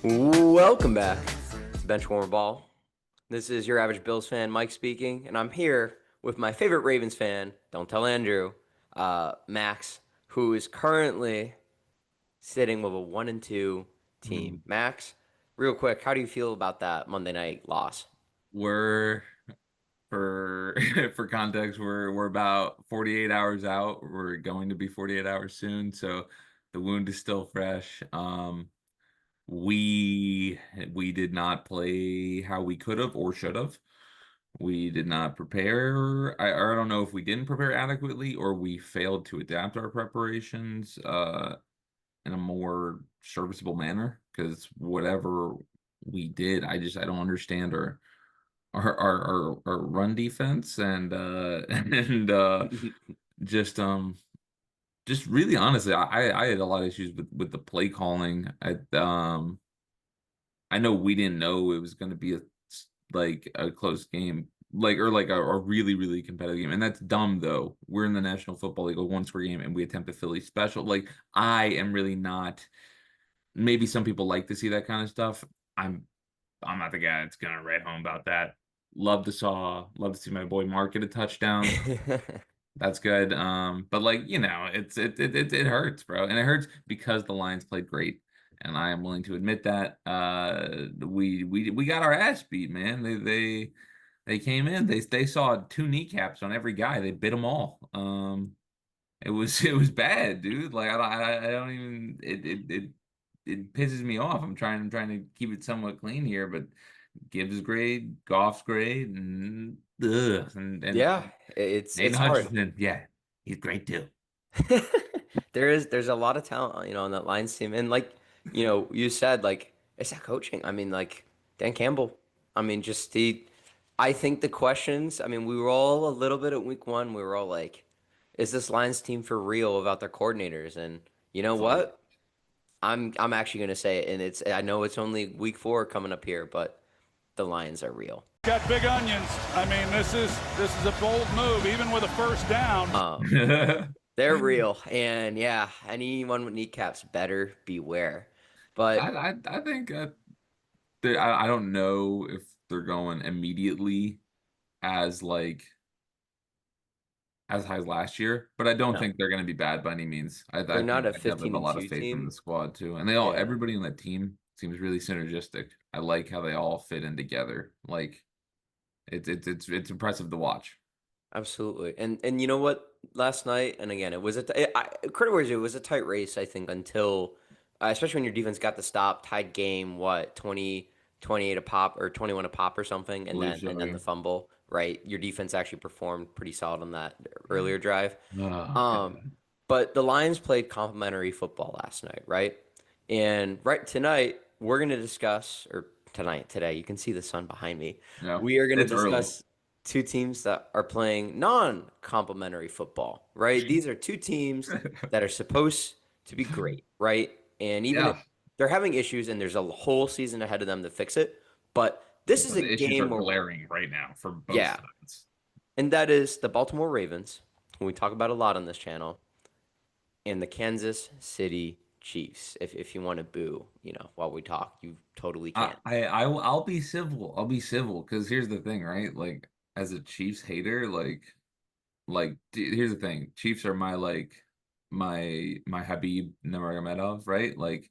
Welcome back to Benchwarmer Ball. This is your average Bills fan, Mike speaking, and I'm here with my favorite Ravens fan, don't tell Andrew, Max, who is currently sitting with a 1-2 team. Mm. Max, real quick, how do you feel about that Monday night loss? We're for for context, we're about 48 hours out. We're going to be 48 hours soon, so the wound is still fresh. We did not play how we could have or should have. We did not prepare. I don't know if we didn't prepare adequately or we failed to adapt our preparations in a more serviceable manner because whatever we did, I don't understand our run defense and just just really honestly I had a lot of issues with the play calling. I know we didn't know it was going to be like a close game, like or like a really competitive game, and that's dumb though. We're in the National Football League, a one score game, and we attempt a Philly special. Like I am really not. Maybe some people like to see that kind of stuff. I'm not the guy that's gonna write home about that. Love to see my boy Mark get a touchdown. That's good. But like, it hurts, bro. And it hurts because the Lions played great. And I am willing to admit that. We got our ass beat, man. They came in, they saw two kneecaps on every guy. They bit them all. It was it was bad, dude. Like I don't even it pisses me off. I'm trying to keep it somewhat clean here, but Gibbs is great, Goff's great, and and Yeah, Nate it's hard. Hutchinson, yeah, he's great too. There's a lot of talent, on that Lions team. And like, you said, like, it's that coaching. I mean, like Dan Campbell. I mean, just I think the questions, I mean, we were all a little bit at week one, we were all like, is this Lions team for real without their coordinators? And you know Absolutely. what? I'm actually gonna say it, and I know it's only week four coming up here, but the Lions are real. Got big onions. I mean, this is a bold move, even with a first down. Um, they're real, and yeah, anyone with kneecaps better beware. But I think I don't know if they're going immediately as like as high as last year, but I don't no, think they're going to be bad by any means. they're I not think a I have 15 a and lot of 2 faith in the team. squad too, and Yeah, everybody on that team seems really synergistic. I like how they all fit in together. Like it's impressive to watch. absolutely. And you know what? Last night, and again, it was credit it was a tight race, I think, until especially when your defense got the stop, tied game, what, 28 a pop or 21 a pop or something, I and believe then so. the fumble, right? Your defense actually performed pretty solid on that earlier drive. Oh Um, God. but the Lions played complimentary football last night, right? And right tonight, we're going to discuss, or today, you can see the sun behind me. No, We are going to it's early. discuss two teams that are playing non-complimentary football, right? These are two teams that are supposed to be great, right? And even if Yeah, they're having issues and there's a whole season ahead of them to fix it, but this is but a the issues are game where, glaring right now for both yeah, sides. and that is the Baltimore Ravens, who we talk about a lot on this channel, and the Kansas City Chiefs. If you want to boo, while we talk, you totally can. I'll be civil. I'll be civil because here's the thing, right? Like as a Chiefs hater, here's the thing. Chiefs are my Habib Nurmagomedov, right? Like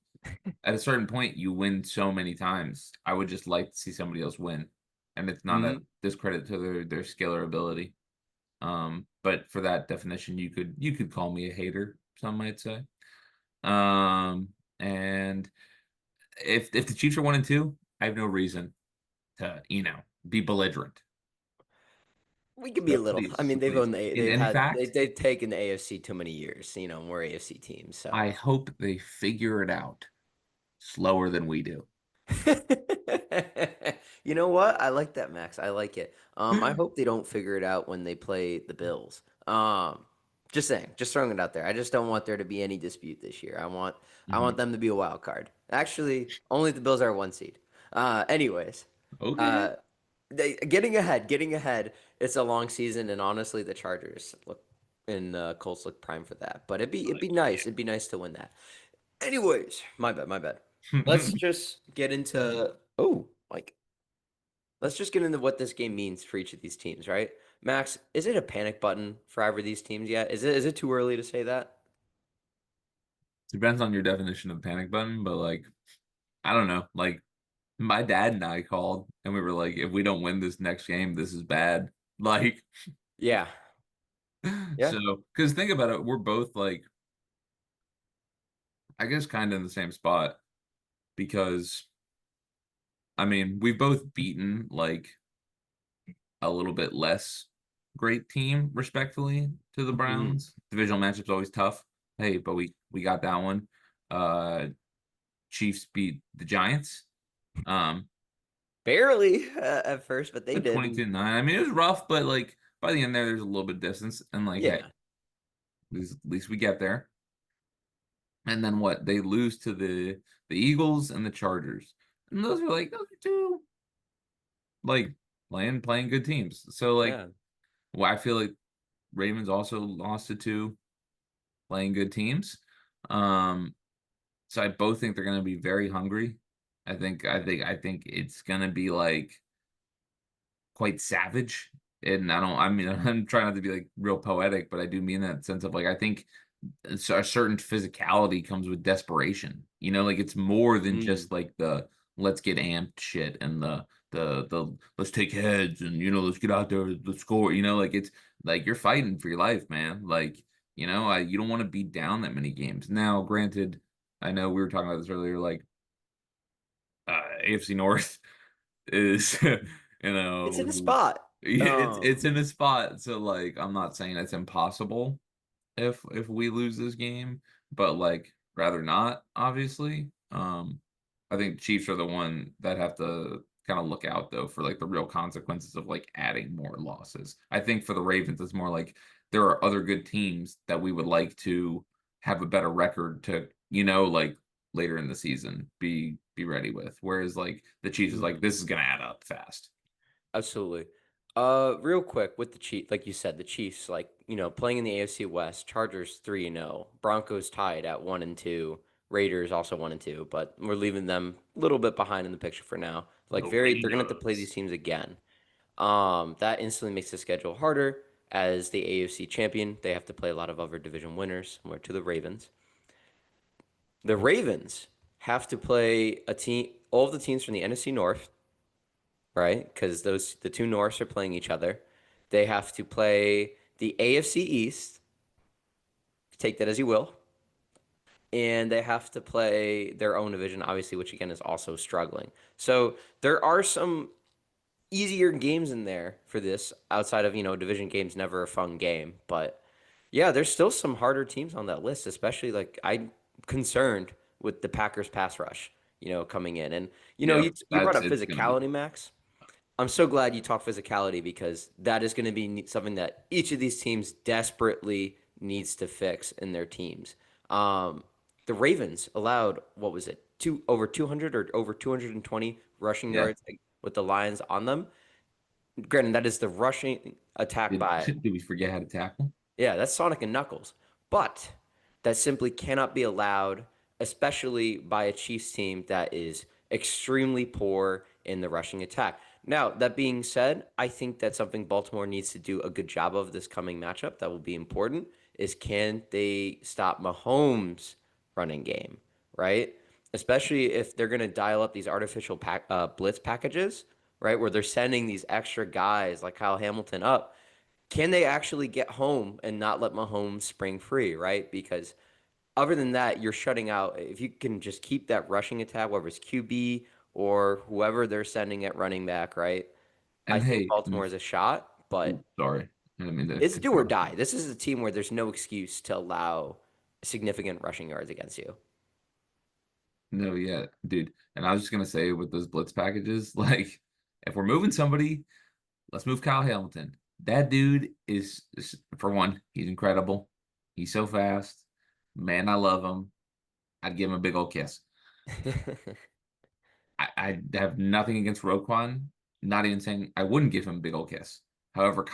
at a certain point, you win so many times. I would just like to see somebody else win, and it's not a Hmm. discredit to their skill or ability. But for that definition, you could call me a hater. Some might say. And if the Chiefs are 1-2, I have no reason to be belligerent. We could be So a little. I please, mean, please. In fact, they've taken the AFC too many years. More AFC teams. So, I hope they figure it out slower than we do. you know what? I like that, Max. I like it. I hope they don't figure it out when they play the Bills. Just saying, just throwing it out there. I just don't want there to be any dispute this year. I want Mhm. them to be a wild card. Actually, only if the Bills are a one seed. Anyways, Okay. uh, getting ahead. It's a long season, and honestly, the Chargers look and Colts look prime for that. But it'd be nice. It'd be nice to win that. Anyways, my bad. let's just get into let's just get into what this game means for each of these teams, right? Max, is it a panic button for either of these teams yet? Is it too early to say that? Depends on your definition of panic button, but like I don't know. Like my dad and I called and we were like, if we don't win this next game, this is bad. Like Yeah. Yeah. so because think about it, we're both like I guess kind of in the same spot because I mean we've both beaten like a little bit less great team, respectfully, to the Mhm. Browns. Divisional matchup's always tough. Hey, but we got that one. Uh Chiefs beat the Giants. Um Barely at first, but they like did. And 22-9. I mean, it was rough, but like by the end there's a little bit of distance. And like, hey, yeah. at least we get there. And then what? They lose to the Eagles and the Chargers. And those are two like playing good teams. So like Yeah. well, I feel like Ravens also lost to two playing good teams. Um, so I both think they're gonna be very hungry. I think it's gonna be like quite savage. And I mean, I'm trying not to be like real poetic, but I do mean that sense of like I think a certain physicality comes with desperation. Like it's more than Mm. just like the let's get amped shit and the let's take heads and let's get out there, let's score. Like it's like you're fighting for your life, man. Like you don't want to be down that many games. Now, granted, I know we were talking about this earlier. Like AFC North is It's in the spot. yeah, it's Um, in a spot. So like I'm not saying it's impossible if we lose this game, but like rather not, obviously. I think Chiefs are the one that have to kind of look out though for like the real consequences of like adding more losses. I think for the Ravens, it's more like there are other good teams that we would like to have a better record to, like later in the season be ready with. Whereas like the Chiefs is like mhm. this is gonna add up fast. Absolutely. Real quick with the Chiefs, like you said, the Chiefs, like, playing in the AFC West, Chargers 3-0, Broncos tied at 1-2, Raiders also 1-2, but we're leaving them a little bit behind in the picture for now. Like The they're gonna have to play these Raiders. teams again. That instantly makes the schedule harder. As the AFC champion, they have to play a lot of other division winners, similar to the Ravens. The Ravens have to play all of the teams from the NFC North, right? Because the two Norths are playing each other. They have to play the AFC East. Take that as you will. And they have to play their own division, obviously, which again is also struggling. So there are some easier games in there for this outside of, division games, never a fun game. But yeah, there's still some harder teams on that list, especially like I'm concerned with the Packers pass rush, coming in. And, Yep, you brought that's up it's gonna be physicality, Max. I'm so glad you talked physicality because that is going to be something that each of these teams desperately needs to fix in their teams. Um, the Ravens allowed, what was it, over 200 or over 220 rushing yeah. yards with the Lions on them. Granted, that is the rushing attack Did by, did we forget how to tackle? yeah, that's Sonic and Knuckles. But that simply cannot be allowed, especially by a Chiefs team that is extremely poor in the rushing attack. Now, that being said, I think that's something Baltimore needs to do a good job of this coming matchup. That will be important. Is can they stop Mahomes' running game, right? Especially if they're going to dial up these artificial blitz packages, right? Where they're sending these extra guys like Kyle Hamilton up, can they actually get home and not let Mahomes spring free, right? Because other than that, you're shutting out. If you can just keep that rushing attack, whether it's QB or whoever they're sending at running back, right? I And think hey, Baltimore is a shot, but sorry, I didn't mean to it's cut do you or off. die. This is a team where there's no excuse to allow significant rushing yards against you. No, yeah, dude. And I was just gonna say with those blitz packages, like if we're moving somebody, let's move Kyle Hamilton. That dude is for one, he's incredible. He's so fast. Man, I love him. I'd give him a big old kiss. I have nothing against Roquan. Not even saying I wouldn't give him a big old kiss. However,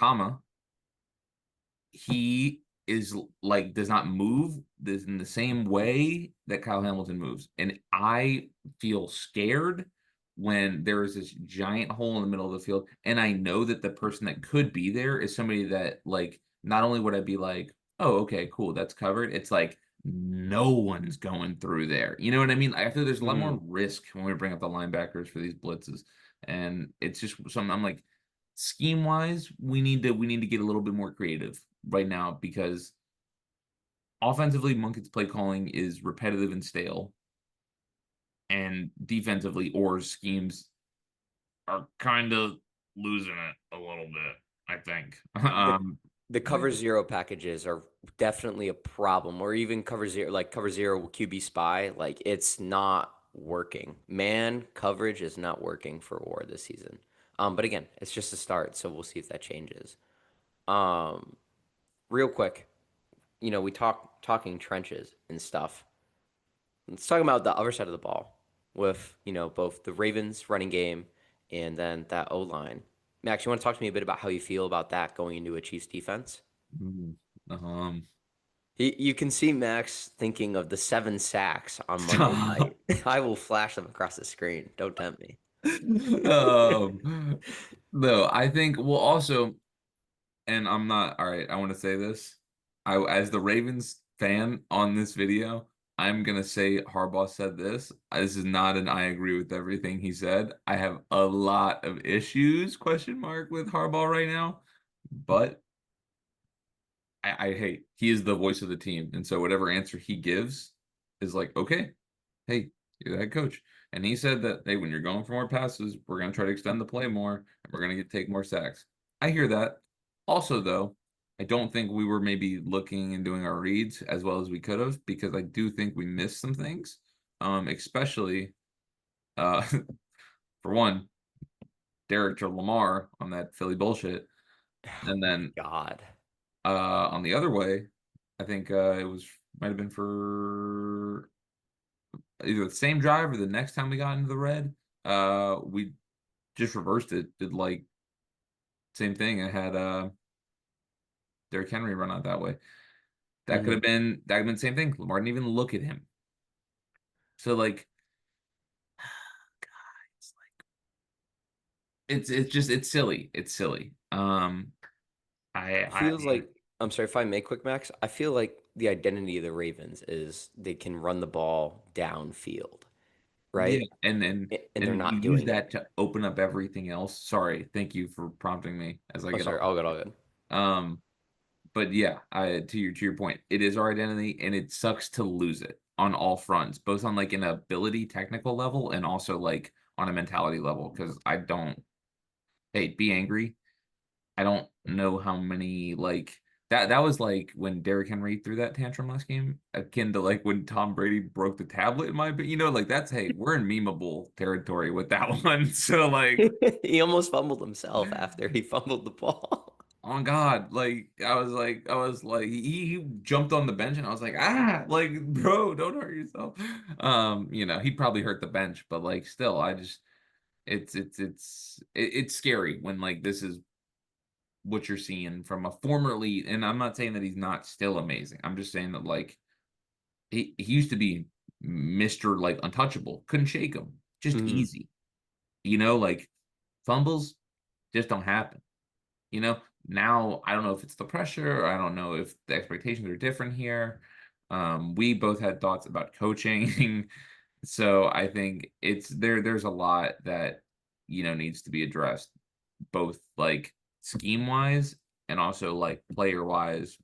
he is like does not move this in the same way that Kyle Hamilton moves. And I feel scared when there is this giant hole in the middle of the field. And I know that the person that could be there is somebody that like not only would I be like, oh, okay, cool, that's covered. It's like no one's going through there. You know what I mean? I feel there's a lot more risk when we bring up the linebackers for these blitzes. And it's just something I'm like, scheme wise, we need to get a little bit more creative right now because offensively, Monken's play calling is repetitive and stale, and defensively, Orr's schemes are kind of losing it a little bit. I think. The cover zero packages are definitely a problem, or even cover zero, like cover zero QB spy. Like it's not working. Man coverage is not working for War this season. But again, it's just a start, so we'll see if that changes. Um, Real quick, we talking trenches and stuff. Let's talk about the other side of the ball with, both the Ravens running game and then that O line. Max, you want to talk to me a bit about how you feel about that going into a Chiefs defense? Mm, um, You can see Max thinking of the 7 sacks on Monday stop. night. I will flash them across the screen. Don't tempt me. No, I think well also, and I'm not all right. I want to say this. As the Ravens fan on this video, I'm gonna say Harbaugh said this. This is not an I agree with everything he said. I have a lot of issues, question mark, with Harbaugh right now, but I hate he is the voice of the team, and so whatever answer he gives is like, okay, hey, you're the head coach. And he said that, hey, when you're going for more passes, we're going to try to extend the play more and we're going to take more sacks. I hear that. Also, though, I don't think we were maybe looking and doing our reads as well as we could have because I do think we missed some things, especially uh, for one, Derek to Lamar on that Philly bullshit. And then God. on the other way, I think it was might have been for either the same drive or the next time we got into the red, we just reversed it. Did like same thing. I had Derrick Henry run out that way. That could have been the same thing. Lamar didn't even look at him. So like, God, it's just it's silly. It's silly. It feels like, I'm sorry if I may quick, Max. I feel like the identity of the Ravens is they can run the ball downfield, yeah, right? and And they're and you not use doing it. that to open up everything else. Sorry, thank you for prompting me as I Oh, get off. sorry. All good, all good. Um, but yeah, to your point, it is our identity, and it sucks to lose it on all fronts, both on like an ability technical level and also like on a mentality level. Because I don't, hey, be angry. I don't know how many like that. That was like when Derrick Henry threw that tantrum last game, akin to like when Tom Brady broke the tablet. In my opinion, like that's hey, we're in memeable territory with that one. So like. He almost fumbled himself after he fumbled the ball. On God, like I was like he jumped on the bench and I was like, like bro, don't hurt yourself. He probably hurt the bench, but like still, I just it's scary when like this is what you're seeing from a formerly, and I'm not saying that he's not still amazing. I'm just saying that like he used to be Mr. like untouchable, couldn't shake him, just Mhm. easy. Like fumbles just don't happen. You know, now I don't know if it's the pressure, or I don't know if the expectations are different here. We both had thoughts about coaching. So I think there's a lot that needs to be addressed, both like scheme wise and also like player wise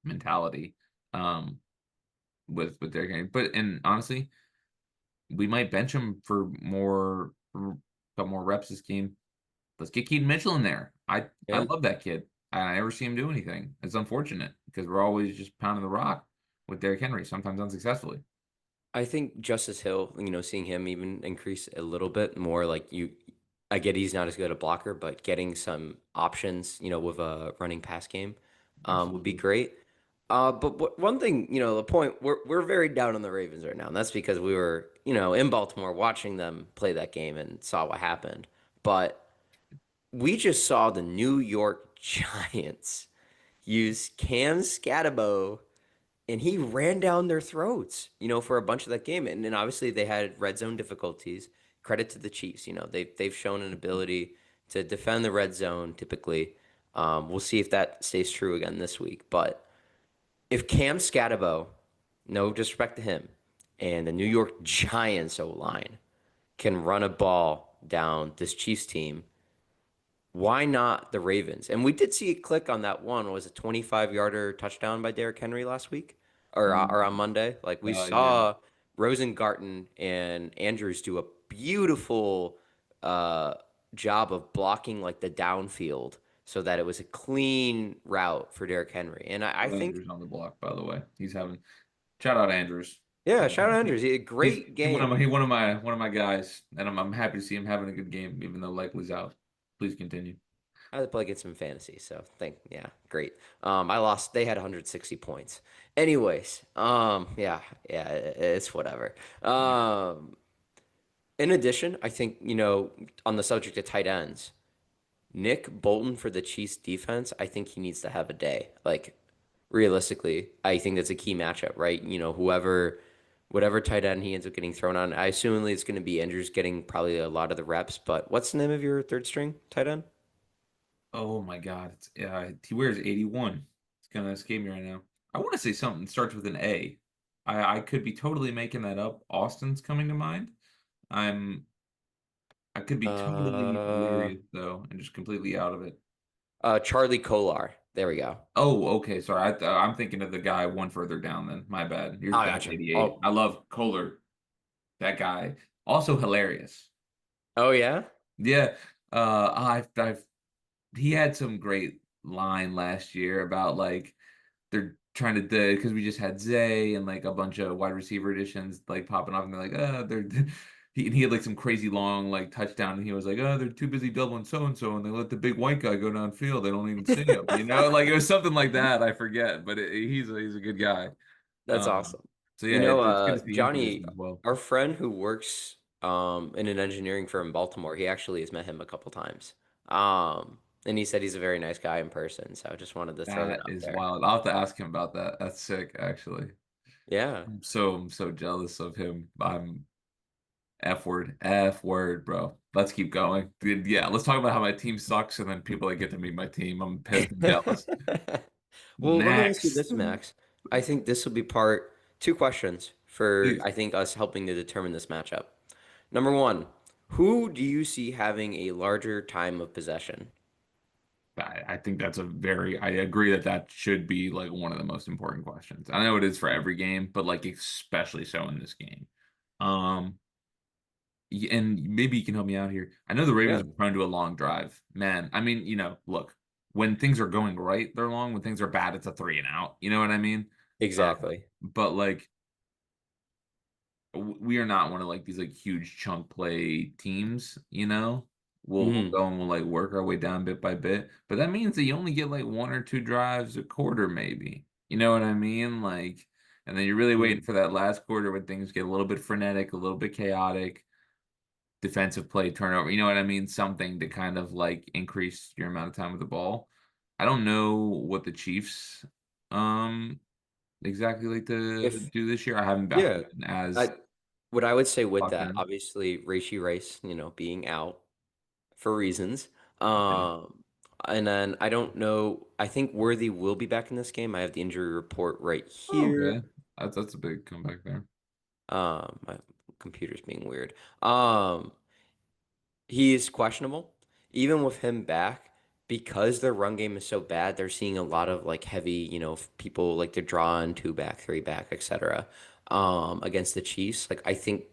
mentality. Um with their game. But and honestly, we might bench him for a couple more reps this game. Let's get Keaton Mitchell in there. I Yeah. love that kid. I never see him do anything. It's unfortunate because we're always just pounding the rock with Derrick Henry, sometimes unsuccessfully. I think Justice Hill, seeing him even increase a little bit more, like I get he's not as good a blocker, but getting some options, with a running pass game, would be Absolutely. great. But one thing, the point we're very down on the Ravens right now, and that's because we were, in Baltimore watching them play that game and saw what happened. But we just saw the New York Giants used Cam Scatabo, and he ran down their throats, for a bunch of that game. And then obviously they had red zone difficulties. Credit to the Chiefs. They've shown an ability to defend the red zone typically. We'll see if that stays true again this week. But if Cam Scatabo, no disrespect to him, and the New York Giants O line can run a ball down this Chiefs team, why not the Ravens? And we did see it click on that one. Was a 25-yarder touchdown by Derrick Henry last week or on Monday? Like we Yeah. saw Rosengarten and Andrews do a beautiful uh, job of blocking like the downfield so that it was a clean route for Derrick Henry. And I think, Andrews on the block, by the way. He's having shout out Andrews. yeah, shout out Andrews. He had a He's great he game. one of my guys, and I'm happy to see him having a good game, even though Likely's out. Please continue. I had to play against some fantasy, so yeah, great. I lost. They had 160 points. Anyways, yeah, it's whatever. Yeah. In addition, I think, on the subject of tight ends, Nick Bolton for the Chiefs defense, I think he needs to have a day. Like, realistically, I think that's a key matchup, right? Whatever tight end he ends up getting thrown on, I assume it's going to be Andrews getting probably a lot of the reps, but what's the name of your third string tight end? Oh my God. He wears 81. It's gonna escape me right now. I want to say something that starts with an A. I could be totally making that up. Austin's coming to mind. I'm I could be totally Uh, hilarious though, and just completely out of it. Charlie Kolar. There we go. Oh, okay. Sorry. I'm thinking of the guy one further down then. My bad. I That's gotcha. 88. Oh, I love Kohler. That guy. Also hilarious. oh yeah. Yeah. I've he had some great line last year about like they're trying to do because we just had Zay and like a bunch of wide receiver additions like popping off and they're like, they're he had like some crazy long like touchdown and he was like, they're too busy doubling so and so and they let the big white guy go downfield. They don't even see him, like it was something like that. I forget, but he's a good guy. That's Um, awesome. so yeah, it's good to see him Johnny, producing as well. our friend who works in an engineering firm in Baltimore, he actually has met him a couple times. And he said he's a very nice guy in person. So I just wanted to throw that That out is there. wild. I'll have to ask him about that. That's sick, actually. Yeah. I'm so jealous of him. I'm F word, bro. Let's keep going. Yeah, let's talk about how my team sucks and then people that get to meet my team. I'm pissed and jealous. Well, let me ask you Next, this, Max. I think this will be two questions for, please. I think, us helping to determine this matchup. Number one, who do you see having a larger time of possession? I think I agree that that should be like one of the most important questions. I know it is for every game, but like especially so in this game. Um, and maybe you can help me out here. I know the Ravens Yeah, are prone to a long drive. Man, I mean, look, when things are going right, they're long. When things are bad, it's a 3 and out. You know what I mean? exactly. But like we are not one of like these like huge chunk play teams, We'll Hmm. go and we'll like work our way down bit by bit. But that means that you only get like one or two drives a quarter, maybe. You know what I mean? Like, and then you're really waiting Hmm. for that last quarter when things get a little bit frenetic, a little bit chaotic, defensive play turnover. You know what I mean? Something to kind of like increase your amount of time with the ball. I don't know what the Chiefs exactly like to If do this year. I haven't Yeah, been as I what I would say with locked that, in. obviously, Racey Rice, being out for reasons. Yeah. And then I don't know. I think Worthy will be back in this game. I have the injury report right Oh, here. okay. That's a big comeback there. My computer's being weird. Um, he is questionable. Even with him back, because their run game is so bad, they're seeing a lot of like heavy, people like to draw on two back, three back, etc. Against the Chiefs. Like I think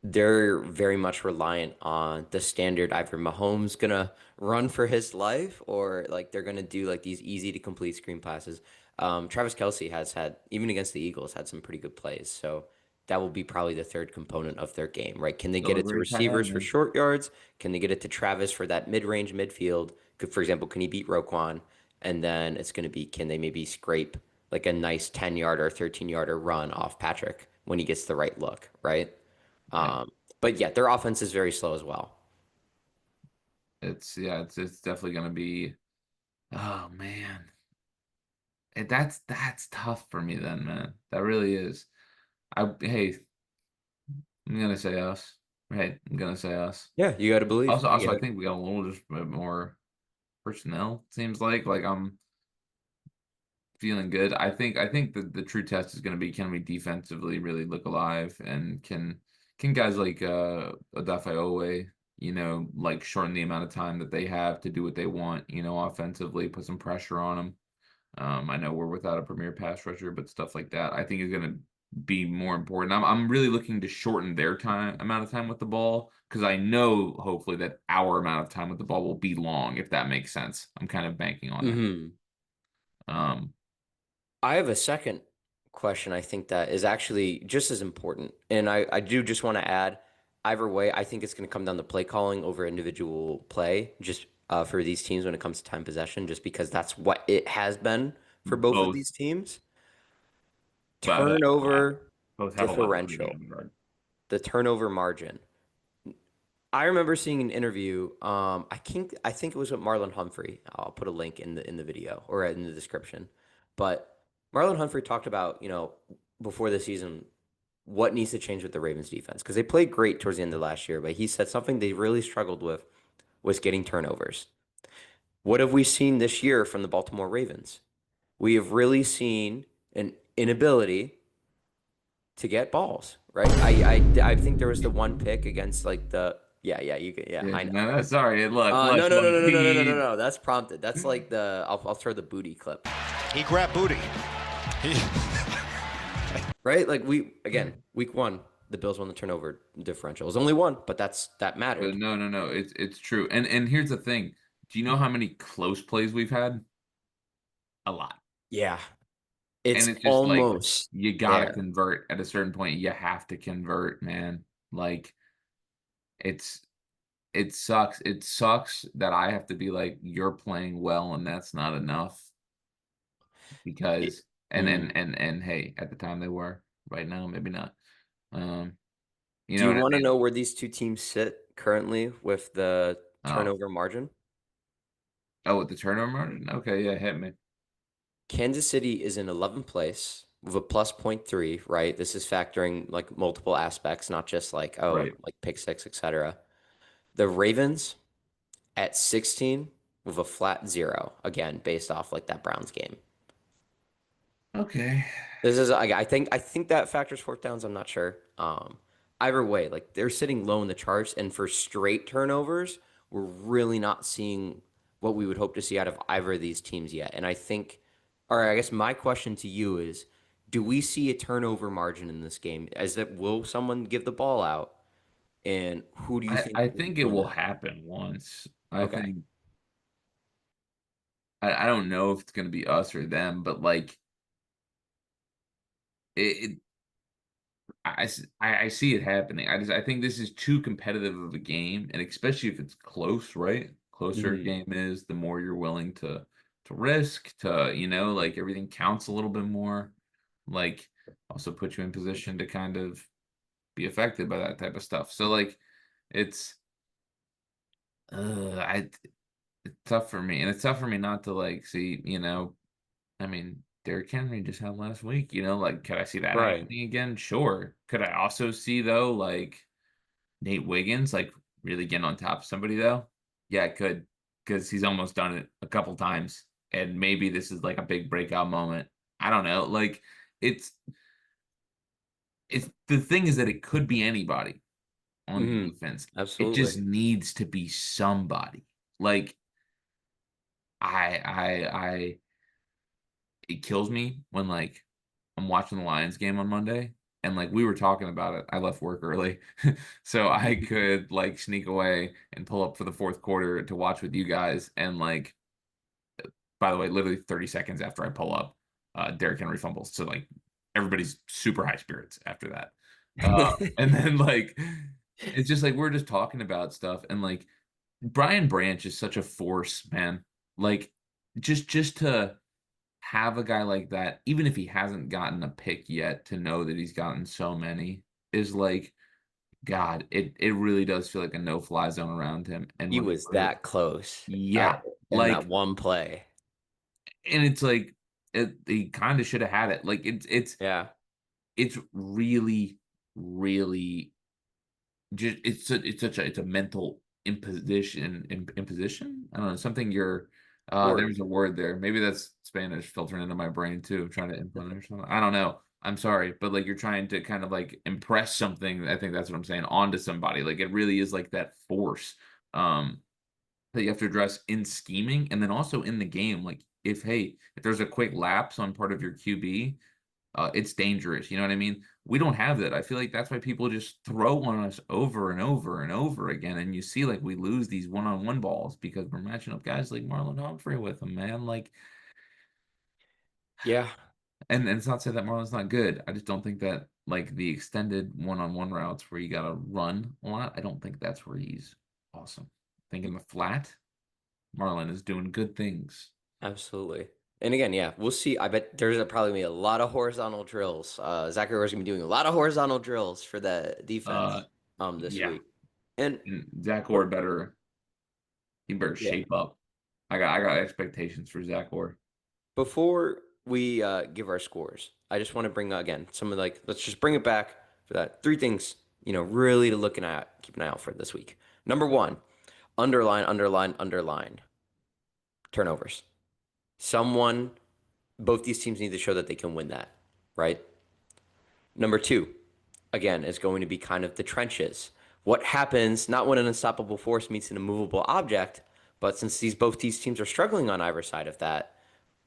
they're very much reliant on the standard either Mahomes gonna run for his life or like they're gonna do like these easy to complete screen passes. Travis Kelce has had, even against the Eagles, had some pretty good plays. So that will be probably the third component of their game, right? Can they get it to Delivery tight end, receivers for man. short yards? Can they get it to Travis for that mid-range midfield? For example, can he beat Roquan? And then it's gonna be, can they maybe scrape like a nice 10-yarder, 13-yarder run off Patrick when he gets the right look, right? Yeah. But yeah, their offense is very slow as well. It's definitely gonna be oh man. That's tough for me then, man. That really is. Hey, I'm gonna say us. Hey, I'm gonna say us. Yeah, you got to believe. Also, I also, get I it. think we got a little just bit more personnel. Seems like I'm feeling good. I think the true test is going to be, can we defensively really look alive, and can guys like Odafe, like shorten the amount of time that they have to do what they want, offensively, put some pressure on them. I know we're without a premier pass rusher, but stuff like that I think is going to be more important. I'm really looking to shorten their amount of time with the ball, because I know hopefully that our amount of time with the ball will be long, if that makes sense. I'm kind of banking on that. Hmm. Um, I have a second question I think that is actually just as important. And I do just want to add, either way, I think it's going to come down to play calling over individual play, just for these teams when it comes to time possession, just because that's what it has been for both of both these teams. But Turnover both have a lot of differential, in regard. the turnover margin. I remember seeing an interview. I think it was with Marlon Humphrey. I'll put a link in the video or in the description. But Marlon Humphrey talked about, before the season, what needs to change with the Ravens defense, because they played great towards the end of last year, but he said something they really struggled with was getting turnovers. What have we seen this year from the Baltimore Ravens? We have really seen an inability to get balls, right? I think there was the one pick against like the yeah, you can, yeah, Yeah, I know. no, sorry. Look, look, No, no, no, look. no, no, no, no, no, no, no. That's prompted. That's like I'll throw the booty clip. He grabbed booty. He, Right? Like week one, the Bills won the turnover differential. It was only one, but that mattered. No, no, no. It's true. And here's the thing. Do you know how many close plays we've had? A lot. Yeah. And It's it's just like, almost you gotta there. convert at a certain point. You have to convert, man. Like, it's it sucks. It sucks that I have to be like, you're playing well and that's not enough, It- because mm. and hey, at the time they were. Right now, maybe not. Um, you Do know you what I want to mean? know where these two teams sit currently with the Oh, turnover margin? with the turnover margin? Okay, yeah, hit me. Kansas City is in 11th place with a plus point 0.3, right? This is factoring like multiple aspects, not just like, oh, Right. like pick six, etc. The Ravens at 16 with a flat 0, again, based off like that Browns game. Okay. This is I think that factors fourth downs. I'm not sure. Either way, like they're sitting low in the charts, and for straight turnovers, we're really not seeing what we would hope to see out of either of these teams yet. And I think, or I guess my question to you is, do we see a turnover margin in this game? As that, will someone give the ball out, and who do you think I will be think it doing will that? happen once. I Okay. think I don't know if it's gonna be us or them, but like it I see it happening. I think this is too competitive of a game, and especially if it's close, right? Closer a Mhm. game is, the more you're willing to risk, like everything counts a little bit more. Like, also put you in position to kind of be affected by that type of stuff. So like, it's I it's tough for me, and it's tough for me not to like see, I mean, Derrick Henry just had last week, like, could I see that Right. happening again? Sure. Could I also see, though, like Nate Wiggins, like, really getting on top of somebody, though? Yeah, I could, because he's almost done it a couple times, and maybe this is like a big breakout moment. I don't know. Like, it's it's the thing is that it could be anybody on the Hmm. defense. It Absolutely. just needs to be somebody. Like, I it kills me when, like, I'm watching the Lions game on Monday, and, like, we were talking about it. I left work early, so I could, like, sneak away and pull up for the 4th quarter to watch with you guys, and, like, by the way, literally 30 seconds after I pull up, Derrick Henry fumbles, so, like, everybody's super high spirits after that. And then, like, it's just, like, we're just talking about stuff, and, like, Brian Branch is such a force, man. Like, just to have a guy like that, even if he hasn't gotten a pick yet, to know that he's gotten so many is like, God, it really does feel like a no-fly zone around him. And He when was that close yeah, in that like, one play. and it's like, he kind of should have had it. Like Yeah. it's really, really just it's a mental imposition. I don't know, something you're Or there's a word there. Maybe that's Spanish filtering into my brain too. I'm trying to implement or something. I don't know. I'm sorry, but like you're trying to kind of like impress something. I think that's what I'm saying onto somebody. Like it really is like that force that you have to address in scheming and then also in the game. Like if there's a quick lapse on part of your QB, it's dangerous. You know what I mean? We don't have that. I feel like that's why people just throw on us over and over and over again. And you see, like, we lose these one-on-one balls because we're matching up guys like Marlon Humphrey with them, man. Like, yeah. and it's not to say that Marlon's not good. I just don't think that, like, the extended one-on-one routes where you got to run a lot, I don't think that's where he's awesome. I think in the flat, Marlon is doing good things. Absolutely. And again, yeah, we'll see. I bet there's probably gonna be a lot of horizontal drills. Zachary is gonna be doing a lot of horizontal drills for the Uh, defense this yeah. week. And And Zach Orr he better yeah, shape up. I got expectations for Zach Orr. before we give our scores, I just want to bring again some of let's just bring it back for that three things, really to looking at, keep an eye out for this week. Number one, underline, underline, underline, turnovers. Someone, both these teams need to show that they can win that, right? Number two, again, is going to be kind of the trenches. What happens not when an unstoppable force meets an immovable object, but since both these teams are struggling on either side of that,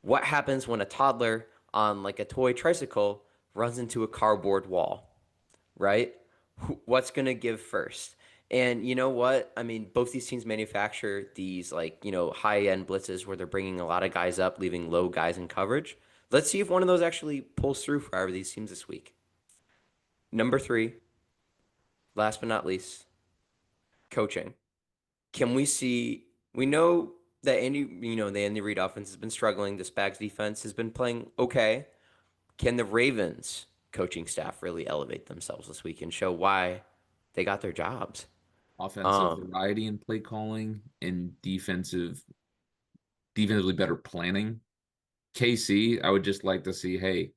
what happens when a toddler on like a toy tricycle runs into a cardboard wall, right? What's going to give first? And you know what? I mean, both these teams manufacture these high-end blitzes where they're bringing a lot of guys up, leaving low guys in coverage. Let's see if one of those actually pulls through for either of these teams this week. Number three, last but not least, coaching. Can we see? We know that the Andy Reid offense has been struggling. The Spags defense has been playing okay. Can the Ravens coaching staff really elevate themselves this week and show why they got their jobs? Offensive Um, variety in play calling and defensively better planning. KC, I would just like to see, hey,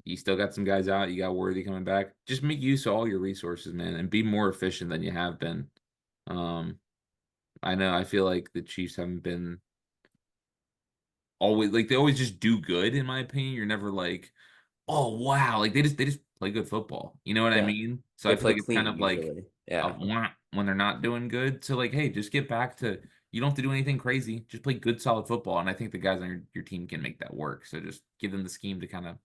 you still got some guys out, you got Worthy coming back. Just make use of all your resources, man, and be more efficient than you have been. Um, I know I feel like the Chiefs haven't been always like they always just do good, in my opinion. You're never like, oh wow, like they just play good football. You know what I yeah, mean? So I they feel play like it's kind clean of like usually. Yeah, when they're not doing good. So like, hey, just get back to you don't have to do anything crazy. Just play good, solid football. And I think the guys on your team can make that work. So just give them the scheme to kind of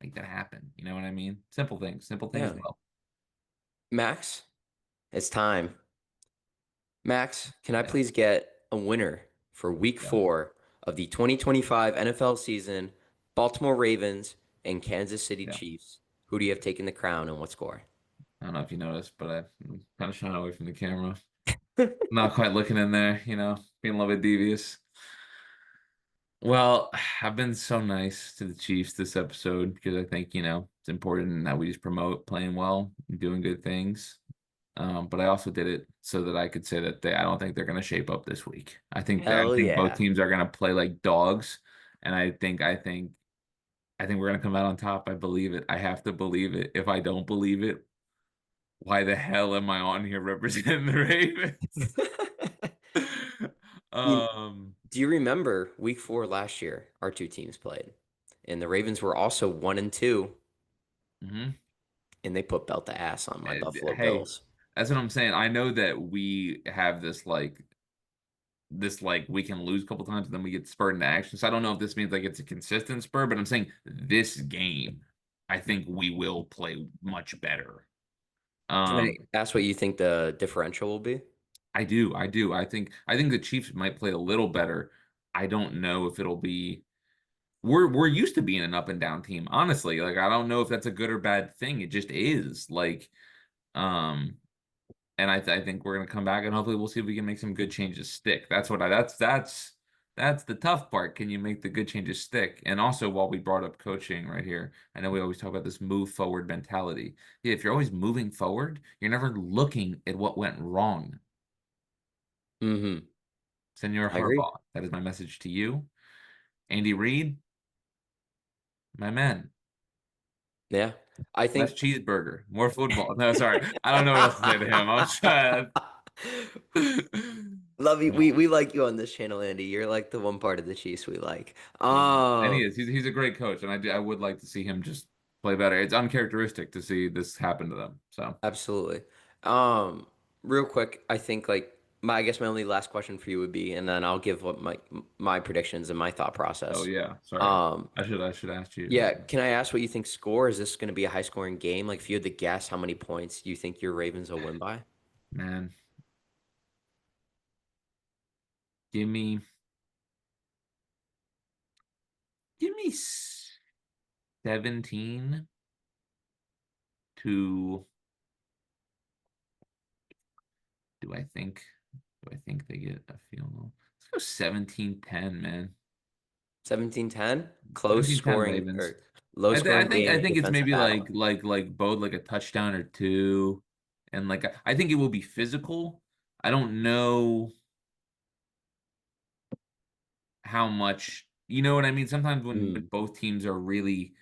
make that happen. You know what I mean? Simple things yeah. well. Max, it's time. Max, can I Yeah, please get a winner for week yeah, 4 of the 2025 NFL season? Baltimore Ravens and Kansas City yeah. Chiefs. Who do you have taken the crown and what score? I don't know if you noticed, but I'm kind of shying away from the camera. Not quite looking in there, being a little bit devious. Well, I've been so nice to the Chiefs this episode because I think, it's important that we just promote playing well and doing good things. But I also did it so that I could say that I don't think they're going to shape up this week. I Hell think both yeah. teams are going to play like dogs, and I think we're going to come out on top. I believe it. I have to believe it. If I don't believe it, why the hell am I on here representing the Ravens? You- um, Do you remember week 4 last year? Our two teams played, and the Ravens were also 1-2, mhm. and they put belt to ass on my Buffalo Hey, Bills. that's what I'm saying. I know that we have this like we can lose a couple times and then we get spurred into action. So I don't know if this means like it's a consistent spur, but I'm saying this game, I think we will play much better. Can I Um, ask what you think the differential will be? I do. I think the Chiefs might play a little better. I don't know if it'll be we're used to being an up and down team, honestly. Like I don't know if that's a good or bad thing. It just is. Um and I think we're gonna come back and hopefully we'll see if we can make some good changes stick. That's the tough part. Can you make the good changes stick? And also, while we brought up coaching right here, I know we always talk about this move forward mentality. Yeah, if you're always moving forward, you're never looking at what went wrong. Mm-hmm. Senor I agree. Harbaugh, that is my message to you. Andy Reid, My man. Yeah. I Less think cheeseburger, more football. No, sorry. I don't know what else to say to him. I was trying. Love you. No. We like you on this channel, Andy. You're like the one part of the Chiefs we like. And he is. He's a great coach, and I would like to see him just play better. It's uncharacteristic to see this happen to them. So, Absolutely. Um, Real quick, I think like I guess my only last question for you would be, and then I'll give what my predictions and my thought oh process. yeah, sorry. Um, I should ask you. yeah, can I ask what you think score? Is this going to be a high scoring game? Like if you had to guess how many points you think your Ravens will win by? Man, give me give me 17 to do I think they get a field goal? Let's go 17-10, man. 17-10, close 17-10 scoring Ravens. or low I scoring think game, it's defensive maybe battle. both like a touchdown or two, and like I think it will be physical. I don't know how much, you know what I mean? Sometimes when Mm, both teams are really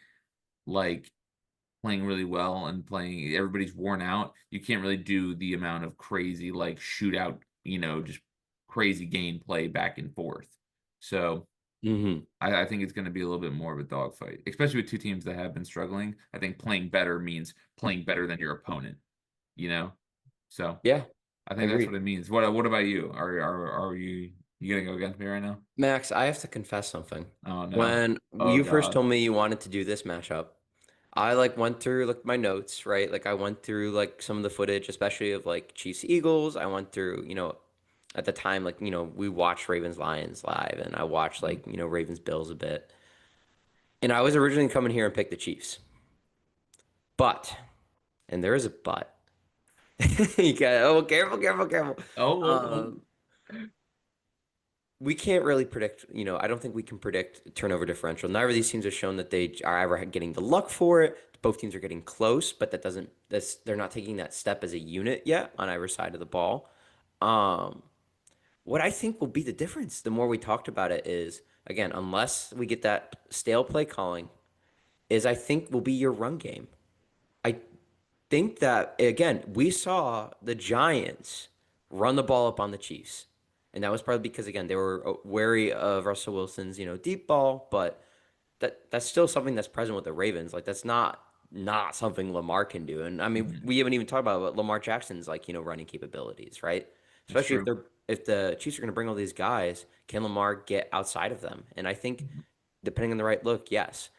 like playing really well and playing, everybody's worn out, you can't really do the amount of crazy like shootout, just crazy gameplay back and forth. So hmm I think it's going to be a little bit more of a dogfight, especially with two teams that have been struggling. I think playing better means playing better than your opponent, you know? So Yeah, I think that's agreed. what it means. What about you? Are you gonna go against me right now? Max, I have to confess something. Oh no. When Oh you first God. told me you wanted to do this matchup, I like went through like my notes, right? Like I went through like some of the footage, especially of like Chiefs Eagles. I went through, at the time, like, we watched Ravens Lions live and I watched Mhm. like, Ravens Bills a bit. And I was originally coming here and pick the Chiefs. But, and there is a but. You got, oh, careful, careful, careful. Oh. Um, we can't really predict, I don't think we can predict turnover differential. Neither of these teams have shown that they are ever getting the luck for it. Both teams are getting close, but they're not taking that step as a unit yet on either side of the ball. Um, what I think will be the difference, the more we talked about it, is again, unless we get that stale play calling, is I think will be your run game. I think that again, we saw the Giants run the ball up on the Chiefs. And that was probably because again, they were wary of Russell Wilson's, deep ball, but that's still something that's present with the Ravens. Like that's not something Lamar can do. And I mean, Mhm. we haven't even talked about what Lamar Jackson's like, running capabilities, right? That's Especially true. if the Chiefs are going to bring all these guys, can Lamar get outside of them? And I think Mhm. depending on the right look, yes.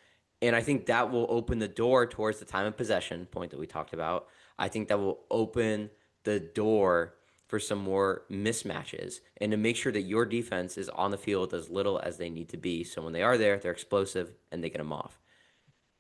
And I think that will open the door towards the time of possession point that we talked about. I think that will open the door for some more mismatches and to make sure that your defense is on the field as little as they need to be. So when they are there, they're explosive and they get them off.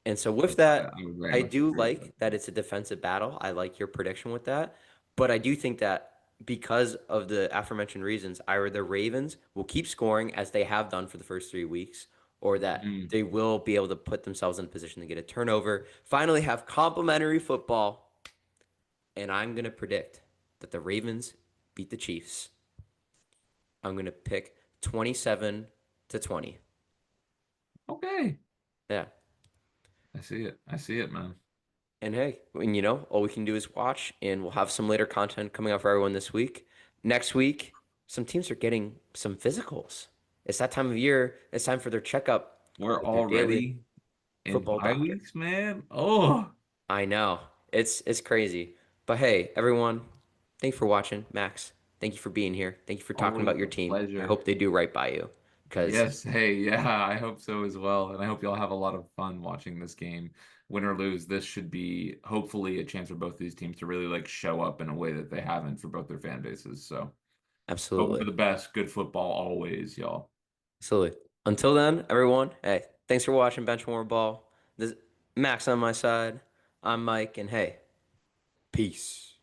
And so with that, I would very I much do agree with like that it's a defensive battle. I like your prediction with that. But I do think that because of the aforementioned reasons, either the Ravens will keep scoring as they have done for the first 3 weeks, or that that. they will be able to put themselves in a position to get a turnover, finally have complimentary football. And I'm going to predict that the Ravens beat the Chiefs. I'm going to pick 27-20. Okay. Yeah. I see it. I see it, man. And hey, and all we can do is watch, and we'll have some later content coming out for everyone this week. Next week, some teams are getting some physicals. It's that time of year. It's time for their checkup We're with their daily already in football bye doctor. weeks, man. Oh, I know. It's crazy. But hey, everyone, thank you for watching. Max, thank you for being here. Thank you for talking about always your a team. I pleasure. hope they do right by you. Because Yes, hey, yeah, I hope so as well. And I hope y'all have a lot of fun watching this game. Win or lose, this should be hopefully a chance for both these teams to really like show up in a way that they haven't for both their fan bases. So hoping for absolutely. the best. Good football always, y'all. Absolutely. Until then, everyone, hey, thanks for watching Benchwarmer Ball. This Max on my side. I'm Mike, and hey, peace.